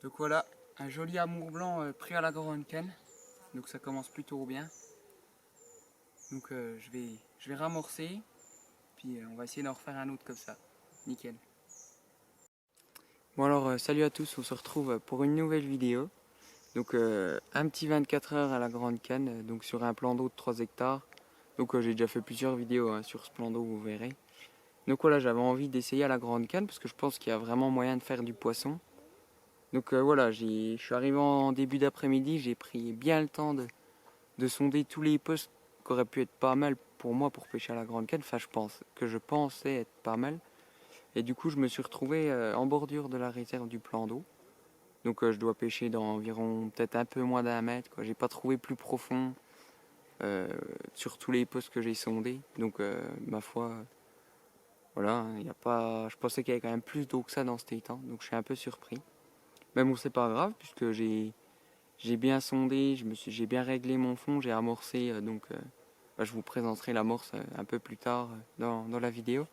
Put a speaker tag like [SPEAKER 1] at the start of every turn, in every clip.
[SPEAKER 1] Donc voilà, un joli amour blanc pris à la grande canne. Donc ça commence plutôt bien. Donc je vais ramorcer, puis on va essayer d'en refaire un autre comme ça. Nickel. Bon alors salut à tous, on se retrouve pour une nouvelle vidéo. Donc un petit 24 heures à la grande canne, donc sur un plan d'eau de 3 hectares. Donc j'ai déjà fait plusieurs vidéos sur ce plan d'eau, vous verrez. Donc voilà, j'avais envie d'essayer à la grande canne parce que je pense qu'il y a vraiment moyen de faire du poisson. Donc voilà, je suis arrivé en début d'après-midi, j'ai pris bien le temps de sonder tous les postes qui auraient pu être pas mal pour moi pour pêcher à la grande canne. Enfin, je pensais être pas mal. Et du coup, je me suis retrouvé en bordure de la réserve du plan d'eau. Donc je dois pêcher dans environ peut-être un peu moins d'1 mètre. J'ai pas trouvé plus profond sur tous les postes que j'ai sondés. Donc ma foi, voilà, y a pas. Je pensais qu'il y avait quand même plus d'eau que ça dans cet étang. Donc je suis un peu surpris. Mais bon, c'est pas grave puisque j'ai bien sondé, j'ai bien réglé mon fond, j'ai amorcé. Je vous présenterai l'amorce un peu plus tard dans la vidéo.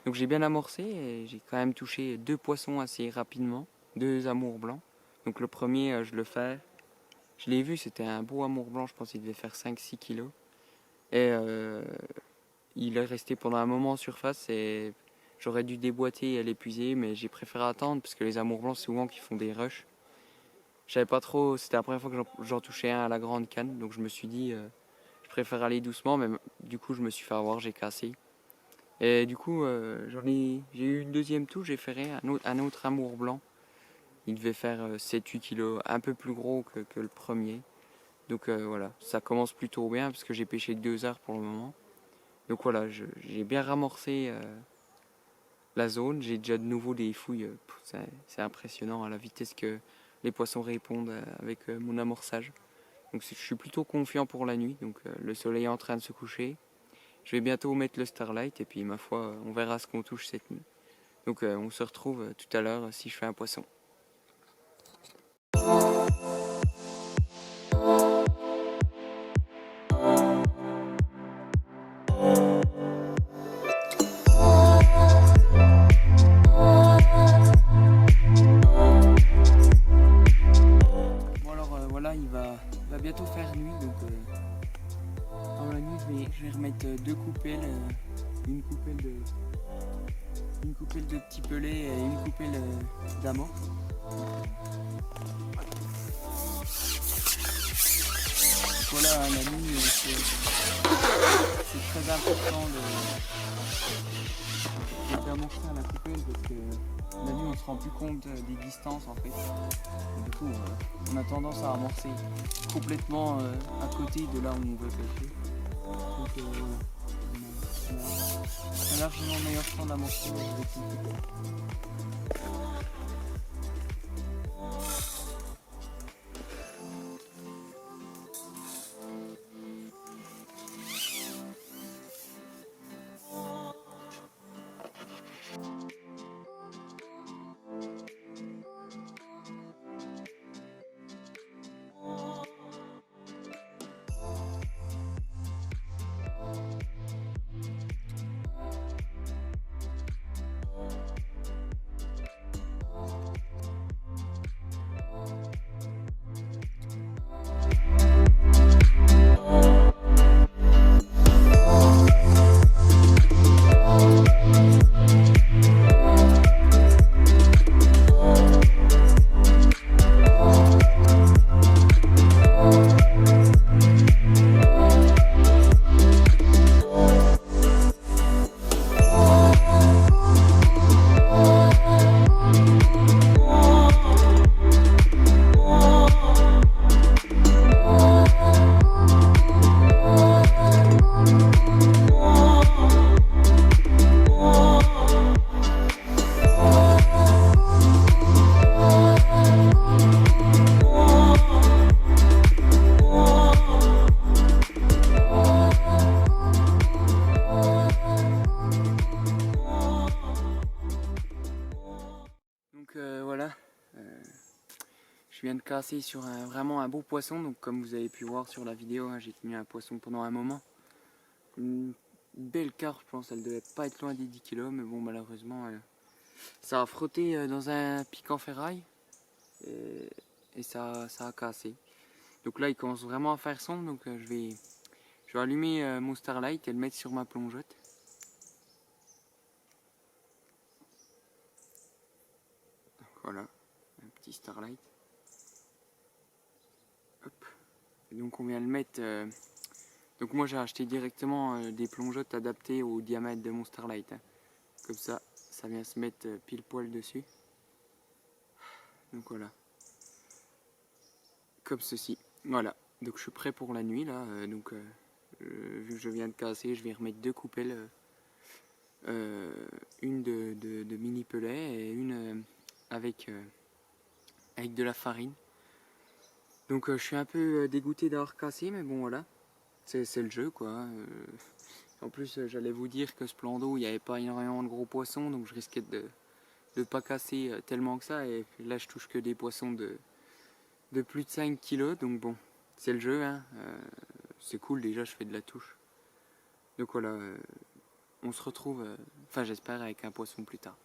[SPEAKER 1] Donc j'ai bien amorcé et j'ai quand même touché 2 poissons assez rapidement, 2 amours blancs. Donc le premier, je l'ai vu, c'était un beau amour blanc, je pense qu'il devait faire 5-6 kilos. Et il est resté pendant un moment en surface et j'aurais dû déboîter et l'épuiser, mais j'ai préféré attendre parce que les amours blancs, souvent, qui font des rushs. Je savais pas trop, c'était la première fois que j'en touchais un à la grande canne, donc je me suis dit, je préfère aller doucement, mais du coup, je me suis fait avoir, j'ai cassé. Et du coup, j'ai eu une deuxième touche, j'ai ferré un autre amour blanc. Il devait faire 7-8 kilos, un peu plus gros que le premier. Donc voilà, ça commence plutôt bien parce que j'ai pêché que 2 heures pour le moment. Donc voilà, j'ai bien ramorcé la zone. J'ai déjà de nouveau des fouilles. C'est impressionnant à la vitesse que les poissons répondent avec mon amorçage. Donc je suis plutôt confiant pour la nuit. Donc le soleil est en train de se coucher. Je vais bientôt mettre le starlight et puis ma foi, on verra ce qu'on touche cette nuit. Donc on se retrouve tout à l'heure si je fais un poisson. Bon alors voilà, il va bientôt faire nuit. Donc dans la nuit je vais remettre 2 coupelles, une coupelle de petits pelets et une coupelle d'amorce. Voilà, la nuit, c'est très important d'amorcer à la coupelle parce que la nuit on se rend plus compte des distances en fait. Et du coup, on a tendance à amorcer complètement à côté de là où on veut pêcher. Donc voilà, on a largement meilleur temps d'amorcer avec une coupelle. Donc voilà, je viens de casser sur vraiment un beau poisson. Donc comme vous avez pu voir sur la vidéo, j'ai tenu un poisson pendant un moment. Une belle carpe, je pense, elle devait pas être loin des 10 kilos, mais bon malheureusement ça a frotté dans un pic en ferraille. et ça a cassé. Donc là il commence vraiment à faire sombre, donc je vais allumer mon Starlight et le mettre sur ma plongeotte. Donc voilà, un petit Starlight. Hop. Et donc on vient le mettre. Donc moi j'ai acheté directement des plongeottes adaptées au diamètre de mon Starlight. Hein. Comme ça vient se mettre pile poil dessus. Donc voilà. Comme ceci. Voilà. Donc je suis prêt pour la nuit là. Vu que je viens de casser, je vais remettre deux coupelles. Une de mini pellet et une avec de la farine. Donc je suis un peu dégoûté d'avoir cassé, mais bon voilà. C'est le jeu quoi. En plus j'allais vous dire que ce plan d'eau il n'y avait pas énormément de gros poissons, donc je risquais de ne pas casser tellement que ça, et là je touche que des poissons de plus de 5 kilos, donc bon, c'est le jeu, hein. C'est cool, déjà je fais de la touche. Donc voilà, on se retrouve, enfin j'espère, avec un poisson plus tard.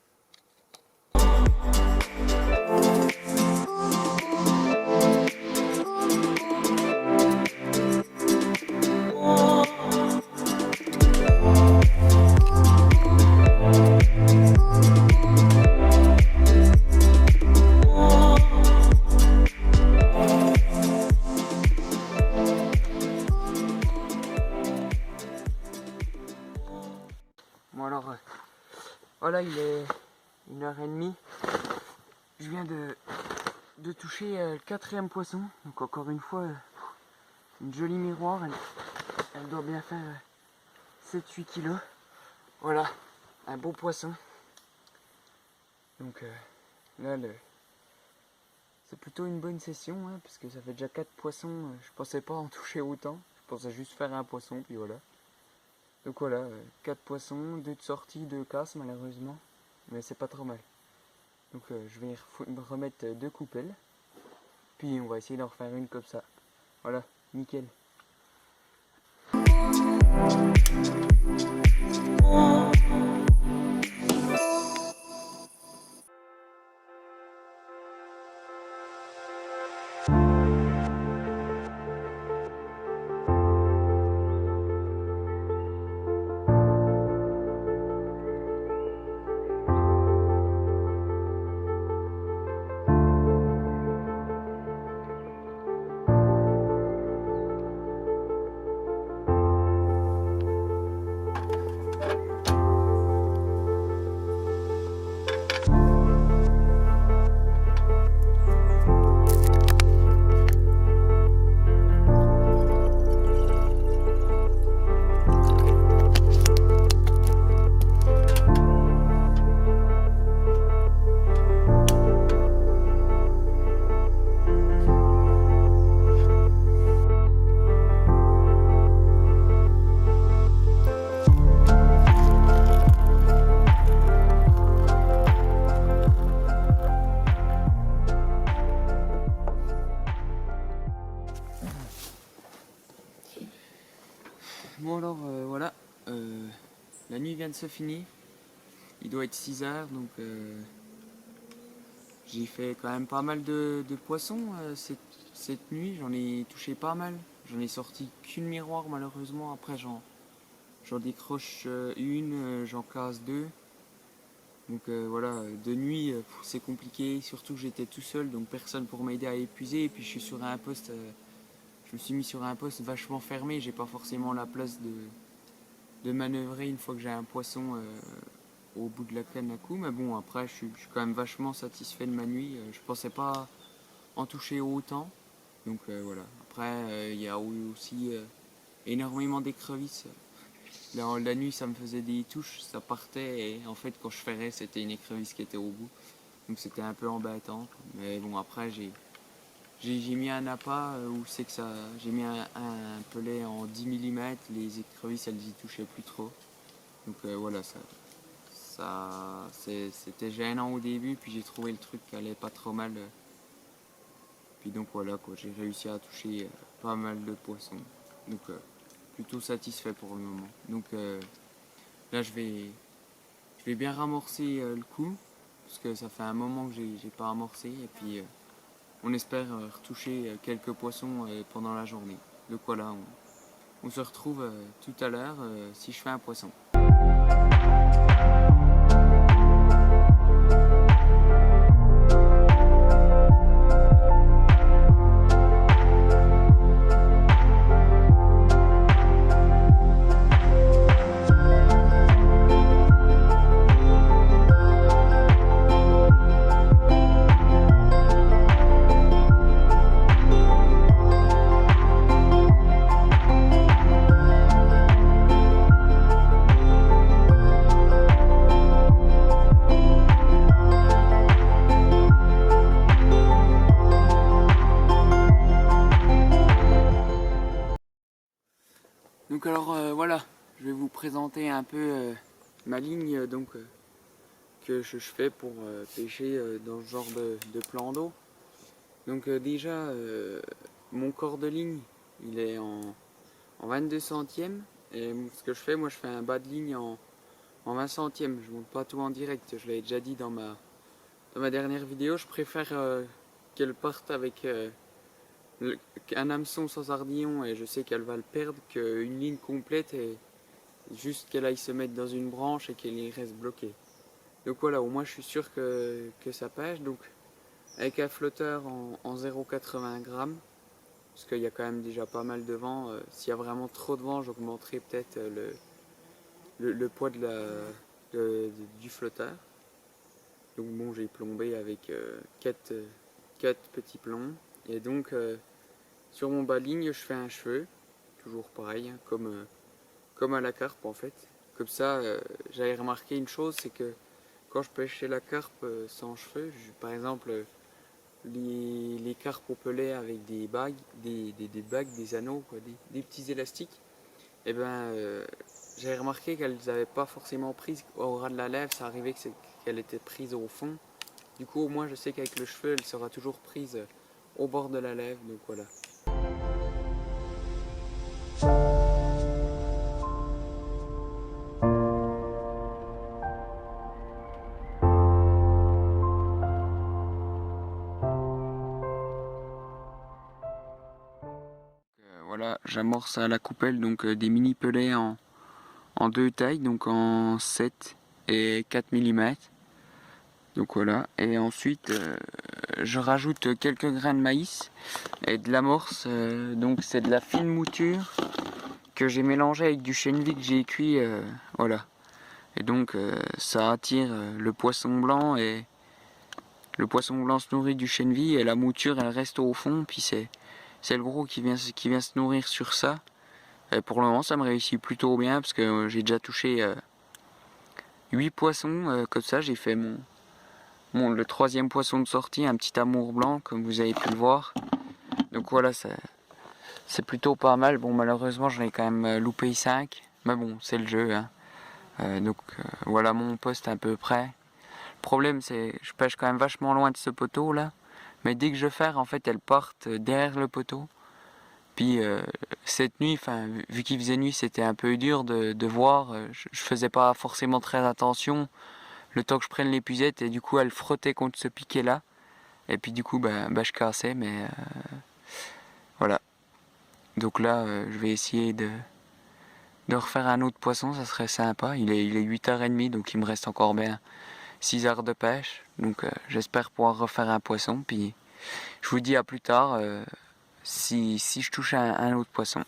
[SPEAKER 1] Bon alors, voilà, il est 1h30. Je viens de toucher le 4e poisson. Donc encore une fois, une jolie miroir. Elle doit bien faire 7-8 kilos. Voilà, un beau poisson. Donc là, c'est plutôt une bonne session, hein, parce que ça fait déjà 4 poissons. Je pensais pas en toucher autant. Je pensais juste faire un poisson, puis voilà. Donc voilà, 4 poissons, 2 de sortie, 2 casses malheureusement. Mais c'est pas trop mal. Donc je vais remettre 2 coupelles. Puis on va essayer d'en refaire une comme ça. Voilà, nickel. Bon alors voilà, la nuit vient de se finir. Il doit être 6h, donc j'ai fait quand même pas mal de poissons cette nuit. J'en ai touché pas mal. J'en ai sorti qu'une miroir malheureusement. Après j'en décroche une, j'en casse 2. Donc voilà, de nuit c'est compliqué. Surtout que j'étais tout seul, donc personne pour m'aider à épuiser. Et puis je suis sur un poste, je me suis mis sur un poste vachement fermé. J'ai pas forcément la place de manœuvrer une fois que j'ai un poisson au bout de la canne à coup. Mais bon, après je suis quand même vachement satisfait de ma nuit. Je pensais pas en toucher autant. Donc voilà. Après il y a aussi énormément d'écrevisses. La nuit ça me faisait des touches, ça partait, et en fait quand je ferrais c'était une écrevisse qui était au bout. Donc c'était un peu embêtant. Mais bon, après j'ai mis un appât où c'est que ça. J'ai mis un pelet en 10 mm, les écrevisses elles y touchaient plus trop. Donc voilà, c'était gênant au début, puis j'ai trouvé le truc qui allait pas trop mal. Puis donc voilà quoi, j'ai réussi à toucher pas mal de poissons. Donc plutôt satisfait pour le moment. Donc là je vais bien ramorcer le coup, parce que ça fait un moment que j'ai pas amorcé, et puis on espère retoucher quelques poissons pendant la journée. Donc voilà, on se retrouve tout à l'heure si je fais un poisson. Donc alors voilà, je vais vous présenter un peu ma ligne que je fais pour pêcher dans ce genre de plan d'eau. Donc déjà, mon corps de ligne, il est en 22 centièmes. Et ce que je fais, moi je fais un bas de ligne en 20 centièmes. Je monte pas tout en direct, je l'avais déjà dit dans ma dernière vidéo. Je préfère qu'elle parte avec un hameçon sans ardillon et je sais qu'elle va le perdre, qu'une ligne complète et juste qu'elle aille se mettre dans une branche et qu'elle y reste bloquée. Donc voilà, au moins je suis sûr que ça pêche. Donc avec un flotteur en 0,80 grammes, parce qu'il y a quand même déjà pas mal de vent. S'il y a vraiment trop de vent, j'augmenterai peut-être le poids du flotteur. Donc bon, j'ai plombé avec 4 petits plombs. Et donc sur mon bas ligne, je fais un cheveu, toujours pareil, hein, comme à la carpe en fait. Comme ça, j'avais remarqué une chose, c'est que quand je pêchais la carpe sans cheveux, par exemple les carpes au pelet avec des bagues, des anneaux, quoi, des petits élastiques, et ben j'avais remarqué qu'elles n'avaient pas forcément prise au ras de la lèvre, ça arrivait qu'elle était prise au fond. Du coup, au moins, je sais qu'avec le cheveu, elle sera toujours prise au bord de la lèvre, donc voilà. Voilà, j'amorce à la coupelle donc des mini pelets en deux tailles, donc en 7 et 4 mm. Donc voilà, et ensuite je rajoute quelques grains de maïs et de l'amorce, donc c'est de la fine mouture que j'ai mélangé avec du chènevis que j'ai cuit, voilà. Et donc ça attire le poisson blanc et le poisson blanc se nourrit du chènevis et la mouture elle reste au fond, puis c'est le gros qui vient se nourrir sur ça. Et pour le moment ça me réussit plutôt bien parce que j'ai déjà touché 8 poissons comme ça. J'ai fait le 3e poisson de sortie, un petit amour blanc comme vous avez pu le voir. Donc voilà, c'est plutôt pas mal. Bon, malheureusement j'en ai quand même loupé 5, mais bon, c'est le jeu, hein. Voilà mon poste à peu près. Le problème c'est je pêche quand même vachement loin de ce poteau là, mais dès que je ferre en fait elles partent derrière le poteau. Puis cette nuit, vu qu'il faisait nuit, c'était un peu dur de voir. Je faisais pas forcément très attention le temps que je prenne l'épuisette et du coup elle frottait contre ce piquet là. Et puis du coup je cassais, mais voilà. Donc là je vais essayer de refaire un autre poisson, ça serait sympa. Il est 8h30, donc il me reste encore bien 6 heures de pêche. Donc j'espère pouvoir refaire un poisson. Puis je vous dis à plus tard si je touche un autre poisson.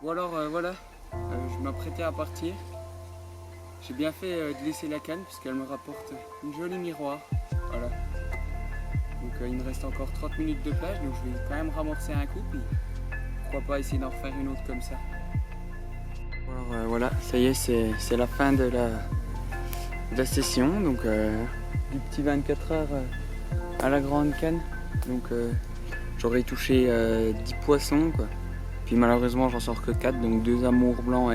[SPEAKER 1] Bon alors voilà, je m'apprêtais à partir. J'ai bien fait de laisser la canne puisqu'elle me rapporte une jolie miroir. Voilà. Donc il me reste encore 30 minutes de plage, donc je vais quand même ramorcer un coup, puis pourquoi pas essayer d'en refaire une autre comme ça. Alors voilà, ça y est, c'est la fin de la session, donc du petit 24 heures à la grande canne. Donc j'aurais touché 10 poissons quoi. Puis malheureusement j'en sors que 4, donc 2 amours blancs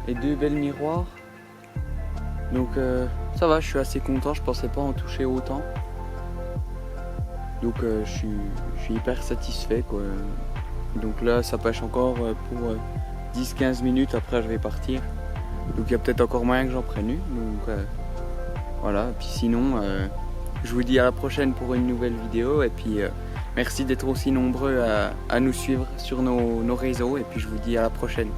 [SPEAKER 1] et 2 belles miroirs. Donc ça va, je suis assez content, je pensais pas en toucher autant. Donc je suis hyper satisfait quoi. Donc là ça pêche encore pour 10-15 minutes, après je vais partir. Donc il y a peut-être encore moyen que j'en prenne une. Donc voilà, et puis sinon je vous dis à la prochaine pour une nouvelle vidéo. Et puis merci d'être aussi nombreux à nous suivre sur nos réseaux. Et puis je vous dis à la prochaine.